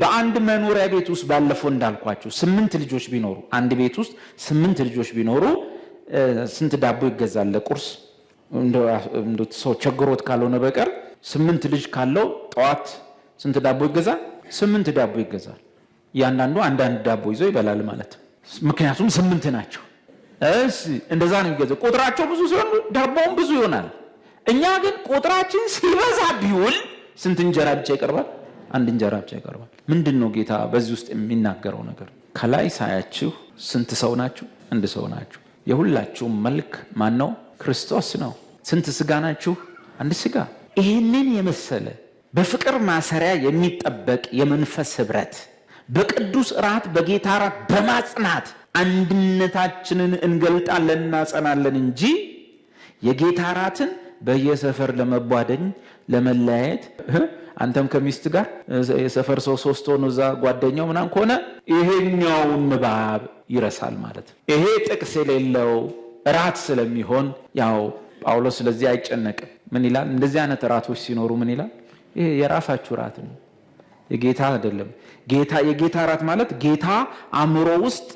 በአንድ መኖሪያ ቤት ውስጥ ባለፈው እንዳልኳችሁ 8 ልጆች ቢኖሩ አንድ ቤት ውስጥ 8 ልጆች ቢኖሩ ስንት ዳቦ ይገዛል ለቁርስ? እንደ ሰው ቸግሮት ካልሆነ በቀር 8 ልጅ ካለው ጠዋት ስንት ዳቦ ይገዛል? 8 ዳቦ ይገዛል። ያንዳንዱ አንዳንድ ዳቦ ይዞ ይበላል ማለት ነው። ምክንያቱም 8 ናቸው። እሺ እንደዛ ነው የሚገዛው። ቁጥራቸው ብዙ ሲሆን ዳቦውም ብዙ ይሆናል። እኛ ግን ቁጥራችን ሲበዛ ቢውል ስንት እንጀራ ብቻ ይቀርባል? አንድ እንጀራ ብቻ ይቀርባል። ምንድነው ጌታ በዚህ ውስጥ የሚናገረው ነገር? ከላይ ሳያችሁ ስንት ሰው ናችሁ? አንድ ሰው ናችሁ። የሁላችሁም መልክ ማን ነው? ክርስቶስ ነው። ስንት ስጋ ናችሁ? አንድ ስጋ። ይህንን የመሰለ በፍቅር ማሰሪያ የሚጠበቅ የመንፈስ ህብረት በቅዱስ ራት በጌታ ራት በማጽናት አንድነታችንን እንገልጣለን እናጸናለን እንጂ የጌታ ራትን በየሰፈር ለመቧደኝ ለመለያየት አንተም ከሚስት ጋር የሰፈር ሰው 3 ሆኖ እዛ ጓደኛው ምናምን ከሆነ ይሄኛውን ንባብ ይረሳል ማለት ነው። ይሄ ጥቅስ የሌለው ራት ስለሚሆን ያው ጳውሎስ ስለዚህ አይጨነቅም። ምን ይላል? እንደዚህ አይነት ራቶች ሲኖሩ ምን ይላል? ይሄ የራሳችሁ ራት ነው፣ የጌታ አይደለም። የጌታ ራት ማለት ጌታ አእምሮ ውስጥ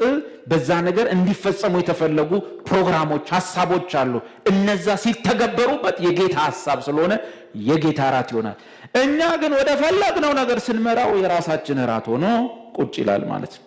በዛ ነገር እንዲፈጸሙ የተፈለጉ ፕሮግራሞች፣ ሐሳቦች አሉ። እነዛ ሲተገበሩበት የጌታ ሐሳብ ስለሆነ የጌታ ራት ይሆናል። እኛ ግን ወደ ፈለግነው ነገር ስንመራው የራሳችን ራት ሆኖ ቁጭ ይላል ማለት ነው።